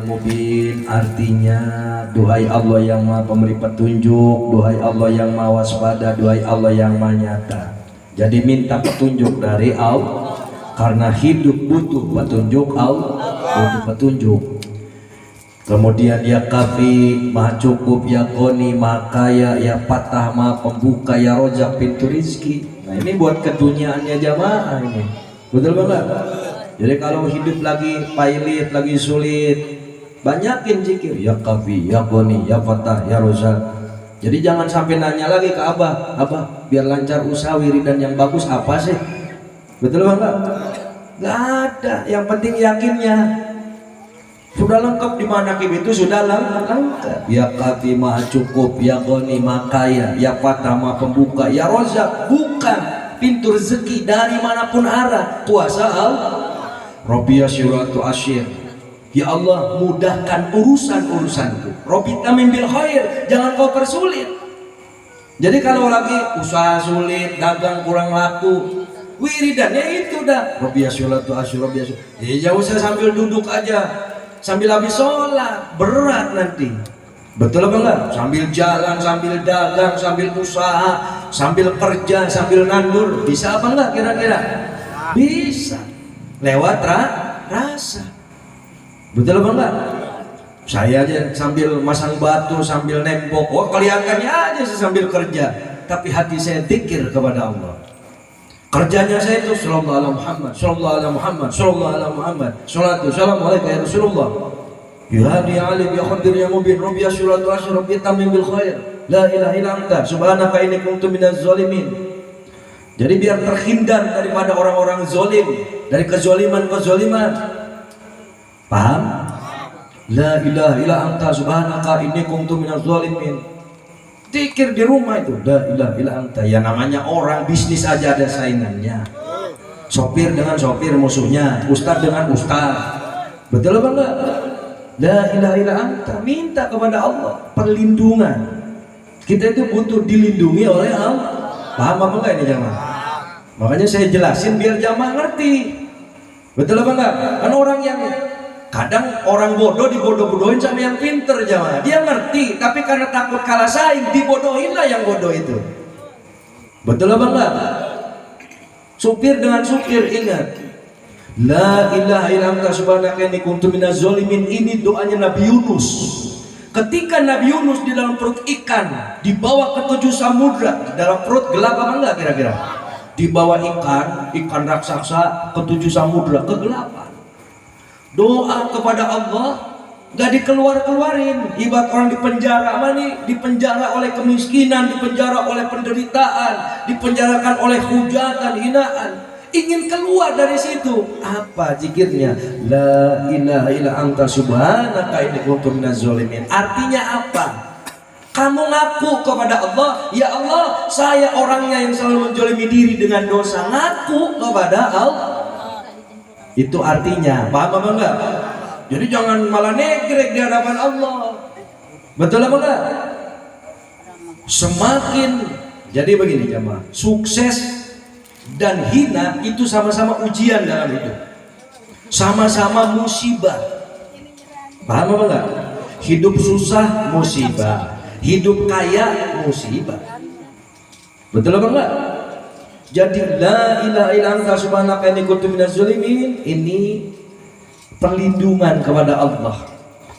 mubin, artinya duhai Allah yang maha pemberi petunjuk, duhai Allah yang maha waspada, duhai Allah yang maha nyata. Jadi minta petunjuk dari Allah, karena hidup butuh petunjuk Allah, butuh petunjuk. Kemudian ya kafi, maha cukup, ya koni, maha kaya, ya patah, maha pembuka, ya rojak, pintu rizki. Nah ini buat keduniaannya jamaah ini, betul banget. Jadi kalau hidup lagi pailit, lagi sulit, banyakin zikir ya kafi, ya koni, ya patah, ya rojak. Jadi jangan sampai nanya lagi ke abah, abah biar lancar usaha wiridan yang bagus apa sih, betul banget. Gak ada, yang penting yakinnya. Sudah lengkap di mana itu sudah lengkap. Ya kafi maha cukup, ya goni maha kaya, ya fatah maha pembuka, ya rozak bukan pintu rezeki dari manapun arah, kuasa Allah. Rabbiya syuratu asyir, ya Allah mudahkan urusan-urusanku. Robita mimbil khair, jangan kau persulit. Jadi kalau lagi usaha sulit, dagang kurang laku, wiridannya itu dah Rabbiya syuratu asyir, Rabbiya syuratu. Ya usah sambil duduk aja, sambil habis sholat, berat nanti. Betul apa enggak? Sambil jalan, sambil dagang, sambil usaha, sambil kerja, sambil nandur, bisa apa enggak kira-kira? Bisa. Lewat rasa. Betul apa enggak? Saya aja sambil masang batu, sambil nembok, oh kelihatannya aja saya sambil kerja, tapi hati saya dzikir kepada Allah. Kerjanya saya itu sallallahu alaihi Muhammad, sallallahu alaihi Muhammad, sallallahu alaihi Muhammad, salatu salamu alaika ya Rasulullah. Ya hadi alim ya khadir ya mubin, rabbiya syuratu asyir, rabbiya tamim bil khair, la ilaha illa anta subhanaka inni kuntu minaz zalimin. Jadi biar terhindar daripada orang-orang zolim, dari kezoliman. Paham? La ilaha illa anta subhanaka inni kuntu minaz zalimin. Zikir di rumah itu, la ilaha illa anta. Ya namanya orang bisnis aja ada saingannya. Sopir dengan sopir musuhnya, ustaz dengan ustaz. Betul apa enggak? La ilaha illa anta, minta kepada Allah perlindungan. Kita itu butuh dilindungi oleh Allah. Paham apa enggak ini jamaah? Makanya saya jelasin biar jamaah ngerti. Betul apa enggak? Kan orang yang kadang orang bodoh dibodoh-bodohin sama yang pinter jamaah. Dia ngerti, tapi karena takut kalah saing dibodohin lah yang bodoh itu. Betul apa enggak? Supir dengan supir ingat. La ilaha illa anta subhanaka inni kuntu minaz zalimin. Ini doanya Nabi Yunus. Ketika Nabi Yunus di dalam perut ikan, dibawa ke 7 samudra, dalam perut gelap apa enggak kira-kira? Dibawa ikan raksasa ke 7 samudra, kegelapan. Doa kepada Allah gak dikeluarin. Ibarat orang di penjara, dipenjara oleh kemiskinan, dipenjara oleh penderitaan, dipenjarakan oleh hujatan, hinaan. Ingin keluar dari situ, apa zikirnya? La ilaha illa anta subhanaka inni kuntu minaz zalimin. Artinya apa? Kamu ngaku kepada Allah, ya Allah, saya orangnya yang selalu menzalimi diri dengan dosa. Ngaku kepada Allah. Itu artinya, paham apa enggak? Jadi jangan malah negrek di hadapan Allah. Betul apa enggak? Semakin, jadi begini jamaah, sukses dan hina itu sama-sama ujian dalam hidup, sama-sama musibah. Paham apa enggak? Hidup susah musibah, hidup kaya musibah. Betul apa enggak? Jadi la ilaha illa anta subhanaka inni kuntu minaz zalimin, ini perlindungan kepada Allah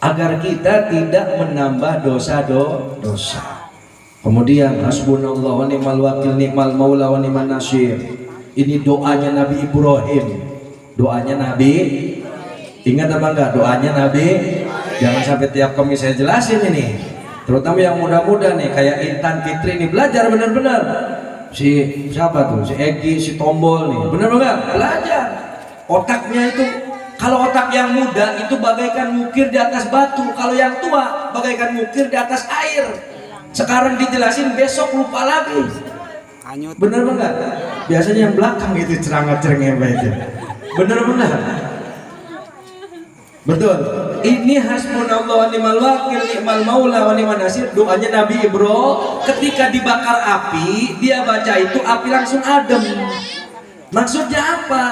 agar kita tidak menambah dosa-dosa. Kemudian hasbunallah wa ni'mal wakil, ni'mal maula wa ni'man nasir. Ini doanya Nabi Ibrahim. Doanya Nabi, ingat apa enggak doanya Nabi? Jangan sampai tiap kami saya jelasin ini. Terutama yang muda-muda nih kayak Intan Fitri nih, belajar benar-benar. Si siapa tuh? Si Egi, si Tombol nih. Benar enggak? Belajar. Otaknya itu, kalau otak yang muda itu bagaikan mukir di atas batu, kalau yang tua bagaikan mukir di atas air. Sekarang dijelasin, besok lupa lagi. Bener enggak? Biasanya yang belakang itu cerangah-cerengah itu. Bener. Betul. Ini hasbunallah wa ni'mal wakil, ni'mal maula wa ni'man nasir. Doanya Nabi Ibrahim ketika dibakar api, dia baca itu api langsung adem. Maksudnya apa?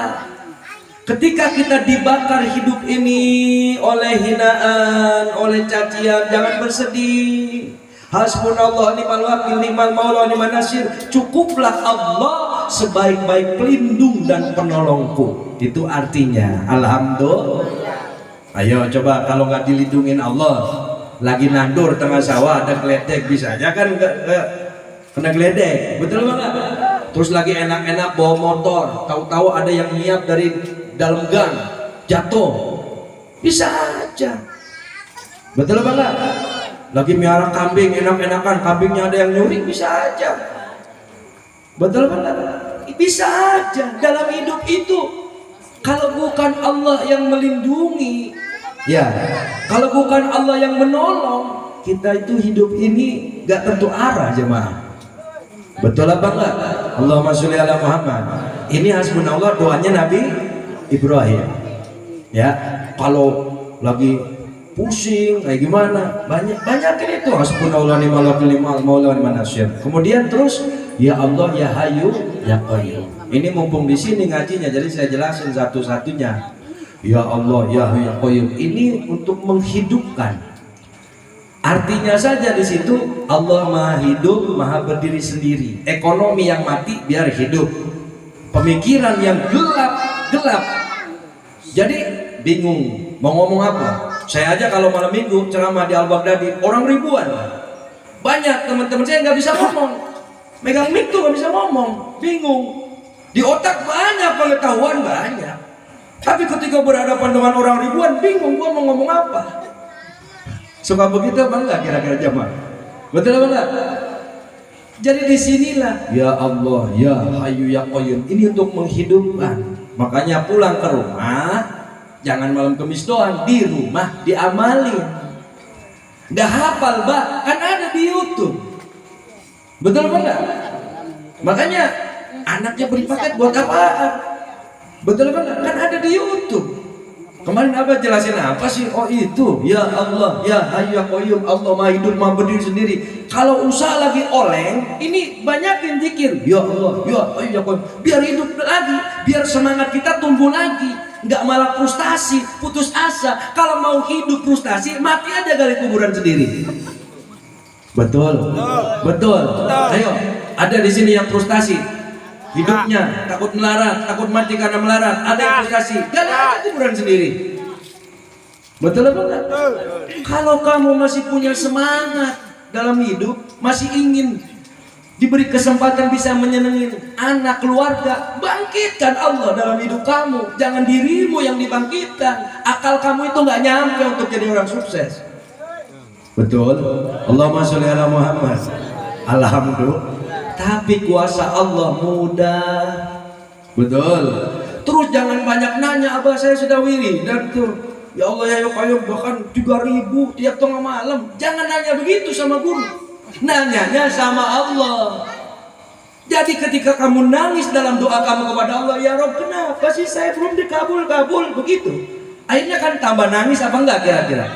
Ketika kita dibakar hidup ini oleh hinaan, oleh cacian, jangan bersedih. Hasbunallah ni'mal wakil, ni'mal maula, ni'man nasir. Cukuplah Allah sebaik-baik pelindung dan penolongku. Itu artinya alhamdulillah. Ayo coba kalau nggak dilindungin Allah, lagi nandur tengah sawah ada geledek, bisa aja kan kena geledek, betul nggak? Terus lagi enak-enak bawa motor, tahu-tahu ada yang nyiap dari dalam gang, jatuh, bisa aja, betul apa enggak? Lagi miara kambing, enak-enakan, kambingnya ada yang nyuri, bisa aja, betul apa enggak? Bisa aja. Dalam hidup itu, kalau bukan Allah yang melindungi, ya, kalau bukan Allah yang menolong, kita itu hidup ini gak tentu arah jemaah. Betul apa enggak? Allahumma sholli ala Muhammad. Ini hasbunallah doanya Nabi Ibrahim. Ya, kalau lagi pusing kayak gimana, banyakin itu hasbunallah ni'mal wakil, ni'mal maula, ni'man nasir. Kemudian terus ya Allah ya Hayyu ya Qayyum. Ini mumpung di sini ngajinya, jadi saya jelasin satu-satunya. Ya Allah ya Hayyu ya Qayyum ini untuk menghidupkan. Artinya saja di situ Allah Maha hidup, Maha berdiri sendiri. Ekonomi yang mati biar hidup. Pemikiran yang gelap. Jadi bingung mau ngomong apa. Saya aja kalau malam minggu ceramah di Al-Baghdadi orang ribuan. Banyak teman-teman saya nggak bisa ngomong. Megang mic tuh nggak bisa ngomong. Bingung. Di otak banyak pengetahuan banyak. Tapi ketika berhadapan dengan orang ribuan bingung gua mau ngomong apa. Suka begitu apa enggak kira-kira jamaah? Betul apa enggak? Jadi disinilah ya Allah ya Hayyu ya Qayyum ini untuk menghidupkan. Makanya pulang ke rumah jangan malam Kamis doang, di rumah diamalin. Nggak hafal kan ada di YouTube. Betul apa enggak? Makanya anaknya beri paket buat apaan? Betul apa enggak? Kan ada di YouTube. Kemarin apa jelasin apa sih? Oh itu ya Allah ya Hayyu ya Qayyum, Allah Maha hidup Maha berdiri sendiri. Kalau usaha lagi oleng, ini banyakin zikir ya Allah ya Hayyu ya Qayyum, biar hidup lagi, biar semangat kita tumbuh lagi, nggak malah frustasi, putus asa. Kalau mau hidup frustasi, mati aja gali kuburan sendiri. Betul. Ayo, ada di sini yang frustasi. Hidupnya takut melarat, takut mati karena melarat, ada yang frustasi, gali aja kuburan sendiri. Betul apa enggak? Kalau kamu masih punya semangat dalam hidup, masih ingin diberi kesempatan bisa menyenangkan anak keluarga, bangkitkan Allah dalam hidup kamu. Jangan dirimu yang dibangkitkan. Akal kamu itu nggak nyampe untuk jadi orang sukses. Betul. Allahumma sholli ala Muhammad. Alhamdulillah. Tapi kuasa Allah mudah. Betul. Terus jangan banyak nanya, abah saya sudah wirid dan tuh ya Allah ya Qayyum bahkan 3.000 tiap tengah malam. Jangan nanya begitu sama guru. Nanyanya sama Allah. Jadi ketika kamu nangis dalam doa kamu kepada Allah, ya Rob kenapa sih saya belum dikabul begitu. Akhirnya kan tambah nangis apa enggak kira-kira?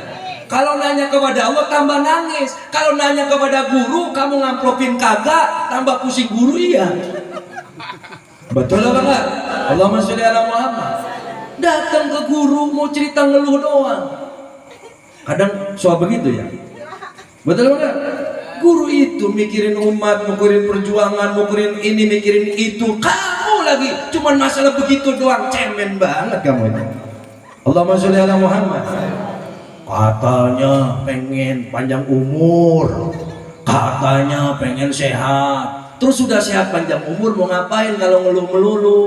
Kalau nanya kepada Allah tambah nangis. Kalau nanya kepada guru kamu ngamplopin kagak, tambah pusing guru iya. Betul apa enggak? Allahumma sholli ala Muhammad. Datang ke guru mau cerita ngeluh doang. Kadang soal begitu ya. Betul apa enggak? Guru itu mikirin umat, mikirin perjuangan, mikirin ini, mikirin itu. Kamu lagi cuman masalah begitu doang, cemen banget kamu ini. Allahumma sholli ala Muhammad. Katanya pengen panjang umur, katanya pengen sehat. Terus sudah sehat panjang umur mau ngapain kalau ngeluh melulu?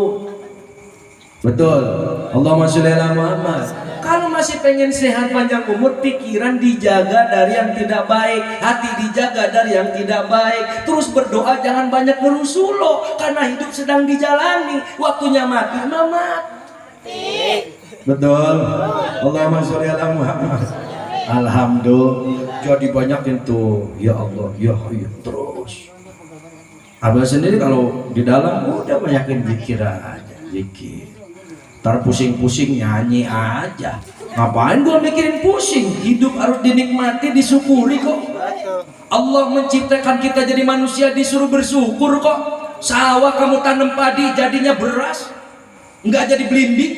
Betul. Allahumma sholli ala Muhammad. Kalau masih pengen sehat panjang umur, pikiran dijaga dari yang tidak baik, hati dijaga dari yang tidak baik. Terus berdoa jangan banyak ngeluh sulo, karena hidup sedang dijalani. Waktunya mati, mati. Betul. Allahumma sholli ala Muhammad. Alhamdulillah. Jadi banyakin tuh ya Allah ya Hayyu terus. Abah sendiri kalau di dalam udah banyakin zikir aja, zikir. Ntar pusing-pusing nyanyi aja. Ngapain gua mikirin pusing? Hidup harus dinikmati, disyukuri kok. Allah menciptakan kita jadi manusia disuruh bersyukur kok. Sawah kamu tanam padi jadinya beras, nggak jadi belimbing.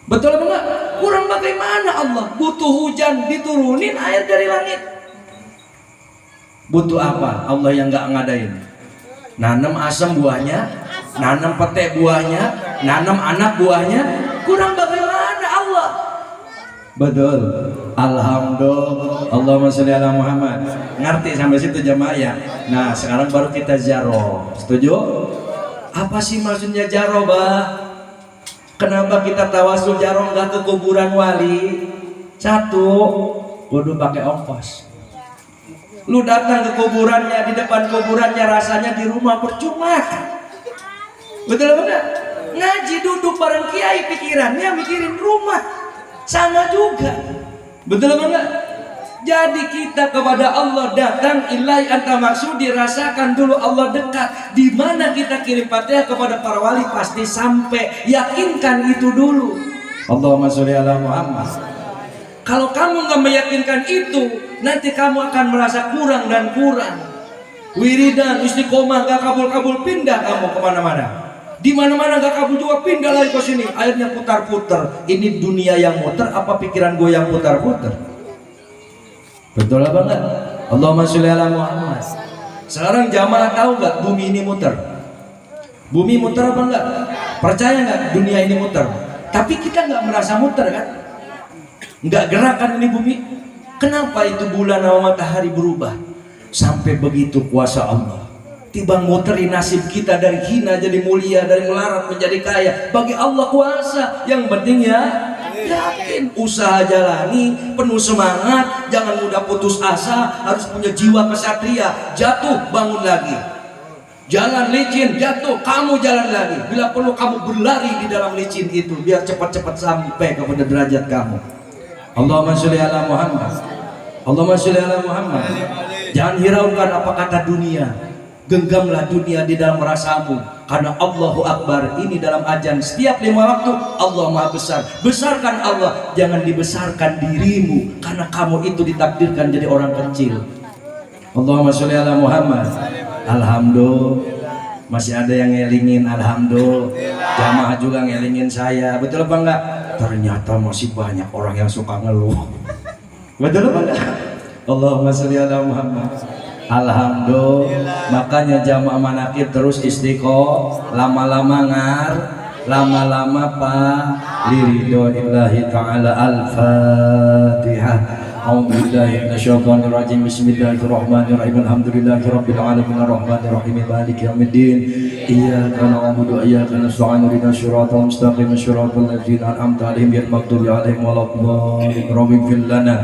Betul apa enggak? Kurang bagaimana Allah? Butuh hujan diturunin air dari langit. Butuh apa? Allah yang enggak ngadain. Nanam asam buahnya, nanam pete buahnya, nanam anak buahnya. Kurang bagaimana Allah? Betul. Alhamdulillah. Allahumma sholli ala Muhammad. Ngerti sampai situ jamaah ya? Nah, sekarang baru kita ziarah. Setuju? Apa sih maksudnya ziarah, Bah? Kenapa kita tawasul ziarah enggak ke kuburan wali? Satu, kudu pakai ongkos. Lu datang ke kuburannya, di depan kuburannya rasanya di rumah percuma. Betul apa enggak? Ngaji duduk bareng kiai pikirannya mikirin rumah. Sama juga. Betul apa enggak? Jadi kita kepada Allah datang ilai anta maksud dirasakan dulu Allah dekat. Di mana kita kirim Fatihah kepada para wali pasti sampai. Yakinkan itu dulu. Allahumma sholli ala Muhammad. Kalau kamu nggak meyakinkan itu, nanti kamu akan merasa kurang dan kurang. Wiridan istiqomah gak kabul-kabul, pindah kamu kemana-mana. Di mana-mana gak kabul juga pindah lagi ke sini. Akhirnya putar-putar. Ini dunia yang muter apa pikiran gue yang putar-putar? Betul apa enggak? Allahumma sholli ala Muhammad. Sekarang jamaah tahu nggak bumi ini muter? Bumi muter apa enggak? Percaya nggak dunia ini muter? Tapi kita nggak merasa muter kan? Nggak gerakan ini bumi. Kenapa itu bulan sama matahari berubah? Sampai begitu kuasa Allah. Tibang muteri nasib kita dari hina jadi mulia, dari melarat menjadi kaya. Bagi Allah kuasa. Yang penting ya yakin, usaha jalani, penuh semangat, jangan mudah putus asa, harus punya jiwa kesatria. Jatuh bangun lagi, jalan licin, jatuh kamu jalan lagi. Bila perlu kamu berlari di dalam licin itu, biar cepat-cepat sampai kepada derajat kamu. Allahumma sholli ala Muhammad. Allahumma sholli ala Muhammad. Jangan hiraukan apa kata dunia. Genggamlah dunia di dalam rasamu, karena Allahu Akbar ini dalam azan setiap 5 waktu. Allah Maha Besar. Besarkan Allah, jangan dibesarkan dirimu, karena kamu itu ditakdirkan jadi orang kecil. Allahumma sholli ala Muhammad. Alhamdulillah, masih ada yang ngelingin. Alhamdulillah, jamaah juga ngelingin saya. Betul apa enggak? Ternyata masih banyak orang yang suka ngeluh. Betul apa enggak? Allahumma sholli ala Muhammad. Alhamdulillah. Makanya jamaah manakib terus istiqomah, lama-lama ngar, lama-lama pak liridhoillahi ta'ala. Al-Fatihah. A'udzubillahi minasyaitonir rajim. Bismillahirrahmanirrahim. Alhamdulillahirabbil alamin arrahmanir rahim maliki yaumiddin. Iyyaka na'budu wa iyyaka nasta'in ihdinas siratal mustaqim siratal ladzina an'amta 'alaihim ghairil maghdubi 'alaihim waladdallin. Rabbighfir lana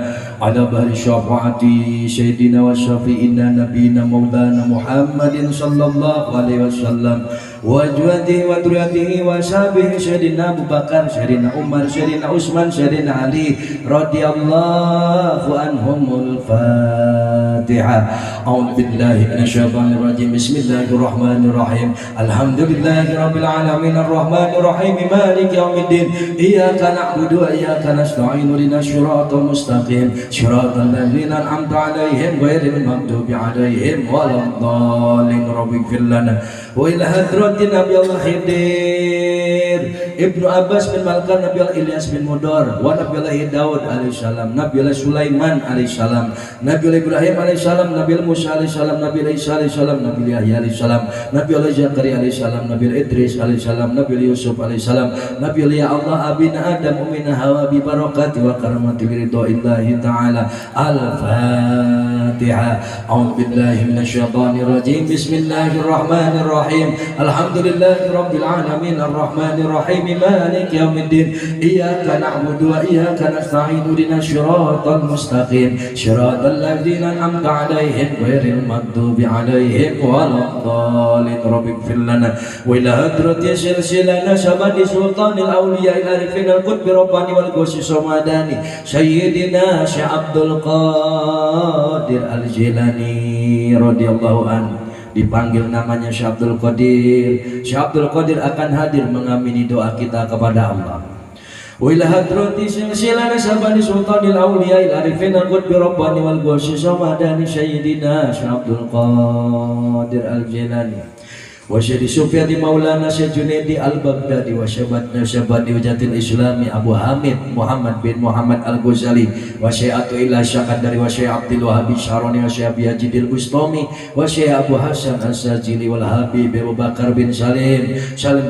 ala bahri syafaati sayyidina wa syafi'ina nabiyina maulana Muhammadin sallallahu alaihi wasallam wa ajwadihi wa duriyatihi wa sahbihi sayyidina Abu Bakar, sayyidina Umar, sayyidina Utsman, sayyidina Ali radhiyallahu anhumul Fatihah. A'udzu billahi minasyaitonir rajim. Bismillahirrahmanirrahim. Alhamdulillahirabbil alamin arrahmanir rahim maliki yaumiddin. Iyyaka na'budu wa iyyaka nasta'in ihdinas siratal mustaqim siratal ladzina an'amta 'alaihim ghairil maghdubi 'alaihim waladdallin. Rabbighfir lana wa ila hadratin Nabi Allah Khidir Ibnu Abbas bin Malkan, Nabi Allah Ilyas bin Mudar, wa Nabi Allah Daud alaihissalam, Nabi Allah Sulaiman alaihissalam, Nabi Allah Ibrahim alaihissalam, Nabi Allah Musa alaihissalam, Nabi Allah Isa alaihissalam, Nabi Allah Yahya alaihissalam, Nabi Allah Zakaria alaihissalam, Nabi Allah Idris alaihissalam, Nabi Allah Yusuf alaihissalam, Nabi Allah ya Allah abina Adam umina Hawa bi barakati wa karamati ridhoillahi ta'ala. Al-Fatihah. A'udzu billahi minasyaitonir rajim. Bismillahirrahmanirrahim. Alhamdulillahirabbil alamin arrahmanir rahim maliki yaumiddin. Iyyaka na'budu wa iyyaka nasta'in ihdinas siratal mustaqim siratal ladzina an'amta 'alaihim ghairil maghdubi 'alaihim waladdallin. Rabbighfir lana wa ila hadrati silsilana sabadi sultanil auliya ila rifinal qutbi rabbani wal ghusi somadani sayyidina Syekh Abdul Qadir Al-Jilani radhiyallahu anhu. Dipanggil namanya Syekh Abdul Qadir. Syekh Abdul Qadir akan hadir mengamini doa kita kepada Allah. Wa ila hadrati silsilana sabani sultanil auliya ila rifinal qutbi rabbani wal ghusi somadani sayyidina Syekh Abdul Qadir Al-Jilani. wa Syekh Sufyani Maulana Syekh Junaidi Al-Baghdadi wa syabatna syabadi wajatil islami Abu Hamid Muhammad bin Muhammad Al-Ghazali wa Syekh Atullah Syakandari wa Syekh Abdul Wahab Syaroni wa Syekh Abi Hajidil Bustami wa Syekh Abu Hasan As-Sajili wal Habib Abu Bakar bin Salim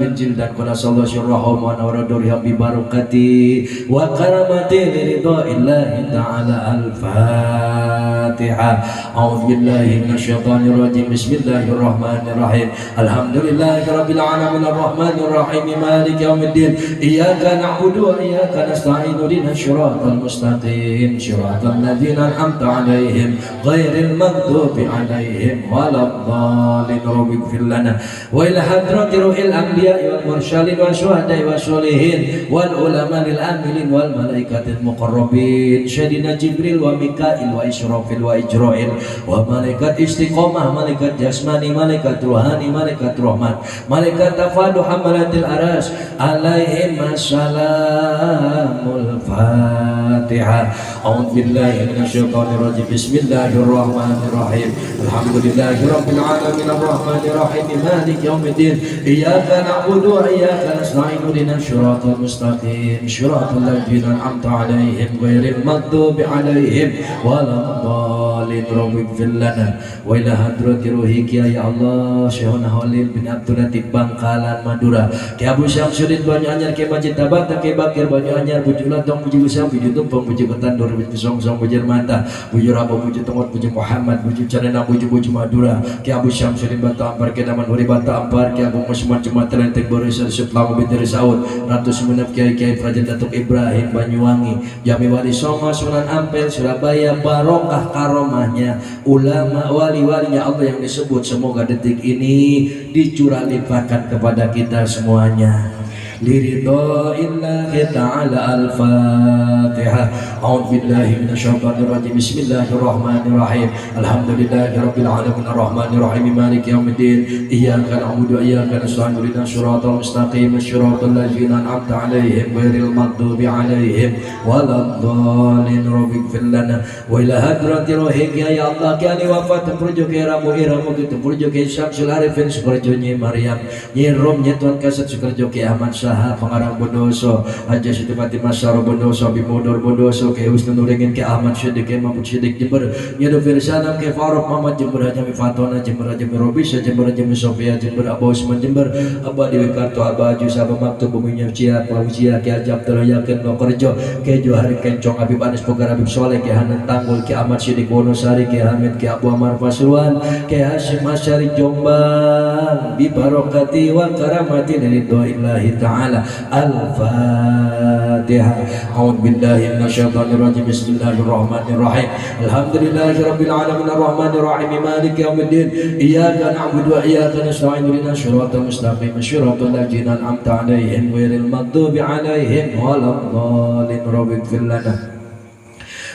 bin Jildan qadasallahu syarrahum wa nawraduri bi barakati wa karamati liridaillahi ta'ala. Al-Fatihah. A'udzu billahi minasyaitonir rajim. Bismillahirrahmanirrahim. Alhamdulillahi rabbil alamin arrahmanir rahim maliki yaumiddin. Iyyaka na'budu wa iyyaka nasta'in ihdinas siratal mustaqim siratal ladzina an'amta 'alaihim ghairil maghdubi 'alaihim waladdallin. Rabbighfir lana wa ila hadrati ruhil anbiya'i wal mursalin wa syuhada'i wa sholihin wal ulama'il amilin wal malaikatil muqarrabin Sayyidina Jibril wa Mikail wa Israfil wa Ijrail wa malaikat istiqomah, malaikat jasmani, malaikat ruhani, malaikat rahmat, malaikat tafadu hamalatil aras alaihim assalamul Fatihah. A'udzu billahi minasyaitonir rajim. Bismillahirrahmanirrahim. Alhamdulillahi rabbil alamin arrahmanir rahim maliki yaumiddin. Iyyaka na'budu wa iyyaka nasta'in ihdinas siratal mustaqim siratal ladzina an'amta 'alaihim ghairil maghdubi 'alaihim waladdallin. Rabbighfir lana wa ila hadrati ruhi Kiai Allah Syekhuna Khalil bin Abdul Latif Bangkalan Madura, Ki Abu Syamsuddin Banyu Anyar, Ki Majid Tabata, Ki Bakir Banyu Anyar, Bujuk Latong, Bujuk Usam, Bujuk Tumpeng, Bujuk Ketandur, Bujuk Songsong, Bujuk Mata, Bujuk Rabu, Bujuk Tengok, Bujuk Muhammad, Bujuk Canena, Bujuk Madura, Ki Abu Syamsuddin Bata Ampar, Ki Naman Huri Bata Ampar, Ki Abu Musman Jemaat Lentek Borisar Suplamu Binti Saud, Ratu Sumenep Kiai Kiai Praja Datuk Ibrahim Banyuwangi, Jami Wali Songo, Sunan Ampel, Surabaya, barokah karomahnya ulama wali-walinya Allah yang disebut, semoga detik ini dicurah limpahkan kepada kita semuanya. Liridaillahi ta'ala. Al-Fatihah. A'udzu billahi minasyaitonir rajim. Bismillahirrahmanirrahim. Alhamdulillahi rabbil alamin arrahmanir rahim maliki yaumiddin. Iyyaka na'budu wa iyyaka nasta'in ihdinas siratal mustaqim siratal ladzina an'amta 'alaihim ghairil maghdubi 'alaihim waladdallin. Rabbighfir lana wa ila hadrati ruhika ya Allah. Kiai wafat perjo ke iramu gitu perjo ke Syamsul Arifin Sukarjo Nyi Maryam Nyi Rom Nyi Tuan Kasat Sukarjo Ki Ahmad Saha Pengarang Bondoso Haji Siti Fatimah Saro Bondoso Bimodor Bondoso Ke Husnul Nuringin Ke Ahmad Syedik Ke Mahmud Syedik Jember Nyedo Firsanam Ke Farok Muhammad Jember Hajami Fatona Jember Hajami Robisha Jember Hajami Sofia Jember Abba Usman Jember Abba Dewi Karto Abba Ajus Abba Maktub Buminya Cia Klausia Ke Ajab Teryakin Lokerjo Ke Johari Kencong Habib Anis Pogar Habib Soleh Ke Hanan Tanggul Ke Ahmad Syedik Wonosari Ke Hamid Ke Abu Amar Pasuruan Ke Hashim Asyari Jombang Bibarokati wa karamati lillahi ta'ala. Al-Fatihah. A'udzu billahi minasyaitonir rajim. Bismillahirrahmanirrahim. Alhamdulillahi rabbil alamin arrahmanir rahim maliki yaumiddin. Iyyaka na'budu wa iyyaka nasta'in ihdinas siratal mustaqim siratal ladzina an'amta 'alaihim ghairil maghdubi 'alaihim waladdallin. Rabbighfir lana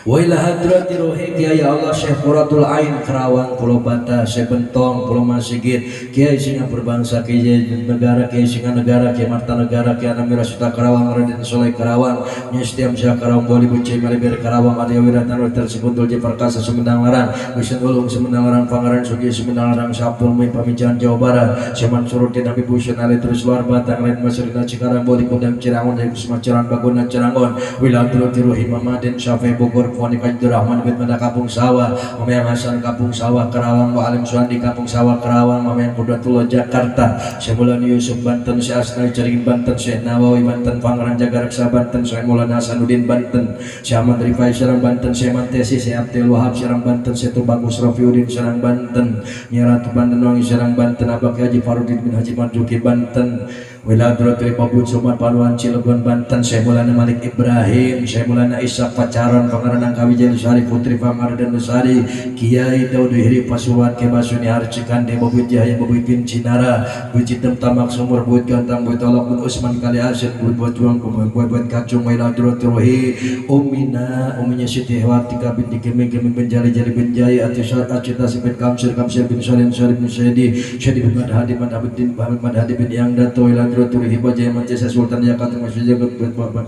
wa ila hadrati ruhika ya Allah. Syekh Quratul Ain Kerawang Pulau Bata, Syekh Bentong Pulau Masigit, Kiai Singa Berbangsa, Kiai Negara, Kiai Singa Negara, Kiai Marta Negara, Kiai Anamira Suta Kerawang, Raden Soleh Kerawang, Nyai Setiam Syah Kerawang, Boli Bucai Malibir Kerawang, Adia Wiratan Roter Sekutul Perkasa Sumedang Larang, Wisin Ulung Sumedang Larang, Pangaran Sugi Sumedang Larang, Sapul Mui Pamijahan Jawa Barat, Seman Surutin Nabi Busen Ali Terus Luar Batang, Lain Masyarina Cikarang, Boli Kudam Cirangon, Dari Kusma Ciran Baguna Cirangon, Wilatul Tiruhi Mamadin Syafai Bogor, Foni Kajdur Rahman bin Mada Kampung Sawah, Mamayang Hasan Kampung Sawah Kerawang, Wa Alim Suandi Kampung Sawah Kerawang, Mamayang Kudatullah Jakarta, Syemulani Yusuf Banten, Syekh Asnai Caringin Banten, Syekh Nawawi Banten, Pangeran Jagareksa Banten, Syekh Maulana Hasanuddin Banten, Syekh Ahmad Rifai Serang Banten, Syekh Mantesi, Syekh Abdul Wahab Serang Banten, Syekh Bagus Rafiuddin Serang Banten, Nyiratu Banten Wangi Serang Banten, Abak Haji Farudin bin Haji Marjuki Banten, Wiladratul Pabut Sumat Paluan Cilegon Banten, Syekh Maulana Malik Ibrahim, Syekh Maulana Ishak Pacaran, Pangeran Angkawijaya Lusari Putri Pangardan Lusari, Kiai Daud Hiri Pasuwan Kebasuni Harcikan De Babut Jaya Babut Bin Cinara, Bucitem Tamak Sumur Buat Gantang Buat Tolak Buat Usman Kali Asyid Buat Juang Buat Kacung Wiladratul Rohi Umina Uminya Siti Hewatika binti Keming Keming Benjali Jali Benjaya Acita Sipit Kamsir Kamsir bin Salim Salim bin Syedi Syedi bin Madhadi Madhabuddin Muhammad Madhadi bin Yang Dato Wiladratul turut-turut hibah jaya Mancesa Sultan Jakarta Masya Jagat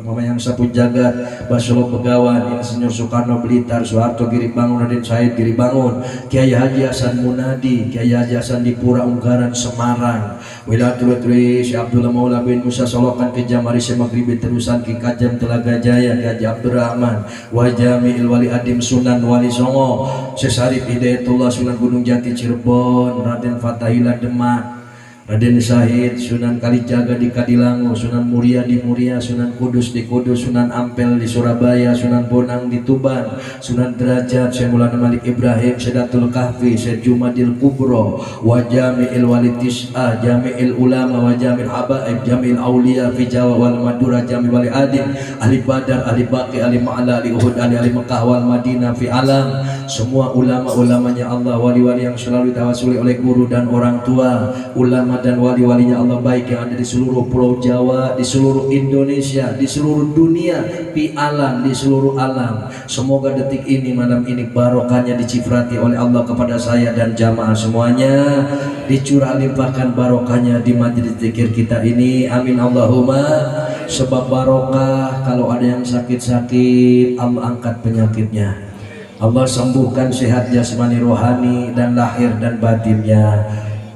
Pemayang Sapu Jagat Basolo Begawan Insinyur Soekarno Blitar Soeharto Giri Bangun Raden Said Giri Bangun Kiai Haji Hasan Munadi Kiai Haji Hasan Dipura Unggaran Semarang wilayah turut-turut Syekh Abdullah Maula bin Musa Solokan ke Jamari Semagribi Terusan Ki Kajam Telaga Jaya Haji Abdurrahman Wajami Wali Adim Sunan Wali Songo Syekh Sarif Hidayatullah Sunan Gunung Jati Cirebon Raden Fatahila Demak Raden Syahid Sunan Kalijaga di Kadilango Sunan Muria di Muria Sunan Kudus di Kudus Sunan Ampel di Surabaya Sunan Bonang di Tuban Sunan Derajat Syekh Maulana Malik Ibrahim Sedatul Kahfi Syekh Jumadil Kubro Wajami'il Walid Tis'ah Jami'il Ulama Wajami'il Habaib Jami'il Aulia fi Jawa wal Madura Jami' Wali Adim Ahli Badar Ahli Baqi Ahli Ma'ala Ahli Uhud Ahli Mekah wal Madinah fi alam semua ulama-ulamanya Allah wali-wali yang selalu ditawasuli oleh guru dan orang tua ulama dan wali-walinya Allah baik yang ada di seluruh pulau Jawa, di seluruh Indonesia, di seluruh dunia, di alam, di seluruh alam. Semoga detik ini, malam ini barokahnya dicifrati oleh Allah kepada saya dan jamaah semuanya. Dicurah limpahkan barokahnya di majelis zikir kita ini. Amin Allahumma. Sebab barokah kalau ada yang sakit-sakit, Allah angkat penyakitnya. Allah sembuhkan sehat jasmani rohani dan lahir dan batinnya.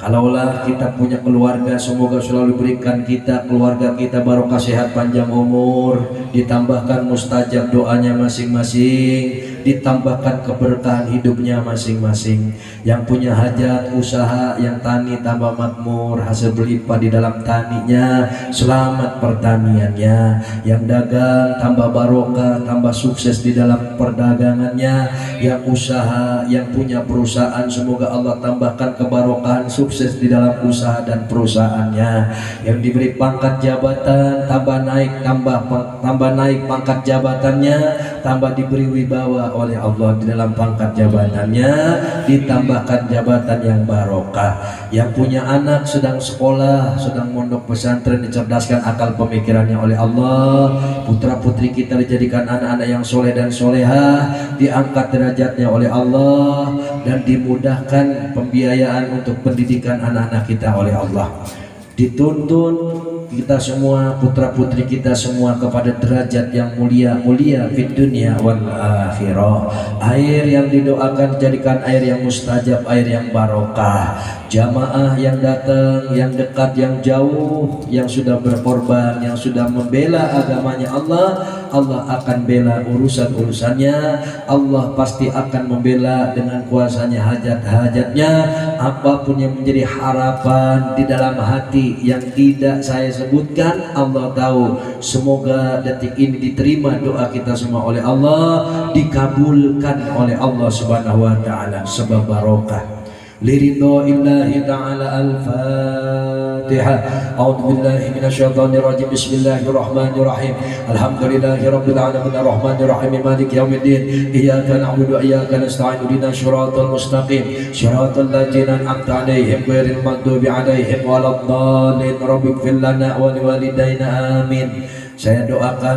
Kalaulah kita punya keluarga, semoga selalu berikan kita keluarga kita barokah sehat panjang umur, ditambahkan mustajab doanya masing-masing, ditambahkan keberkahan hidupnya masing-masing. Yang punya hajat usaha, yang tani tambah makmur, hasil berlimpah di dalam taninya, selamat pertaniannya. Yang dagang tambah barokah, tambah sukses di dalam perdagangannya. Yang usaha, yang punya perusahaan, semoga Allah tambahkan kebarokahan sukses di dalam usaha dan perusahaannya. Yang diberi pangkat jabatan tambah naik pangkat jabatannya, tambah diberi wibawa oleh Allah di dalam pangkat jabatannya, ditambahkan jabatan yang barokah. Yang punya anak sedang sekolah, sedang mondok pesantren, dicerdaskan akal pemikirannya oleh Allah. Putra putri kita dijadikan anak-anak yang soleh dan solehah, diangkat derajatnya oleh Allah, dan dimudahkan pembiayaan untuk pendidikan anak-anak kita oleh Allah. Dituntun kita semua, putra putri kita semua kepada derajat yang mulia fid dunya wal akhirah. Air yang didoakan jadikan air yang mustajab, air yang barokah. Jamaah yang datang, yang dekat, yang jauh, yang sudah berkorban, yang sudah membela agamanya Allah, Allah akan bela urusan-urusannya. Allah pasti akan membela dengan kuasanya hajat-hajatnya. Apapun yang menjadi harapan di dalam hati yang tidak saya sebutkan, Allah tahu. Semoga detik ini diterima doa kita semua oleh Allah, dikabulkan oleh Allah Subhanahu wa taala sebab barokah. Liridho illahi ta'ala al-Fatiha. A'udhu billahi minasyaitanir rajim. Bismillahirrahmanirrahim. Alhamdulillahi rabbil alamin arrahmanir rahim maliki yaumiddin. Iyyaka na'budu wa iyyaka nasta'in. Ihdinas siratal mustaqim siratal ladzina an'amta 'alaihim ghairil maghdubi 'alaihim waladdallin. Rabbighfir lana wa liwalidayna amin. Saya doakan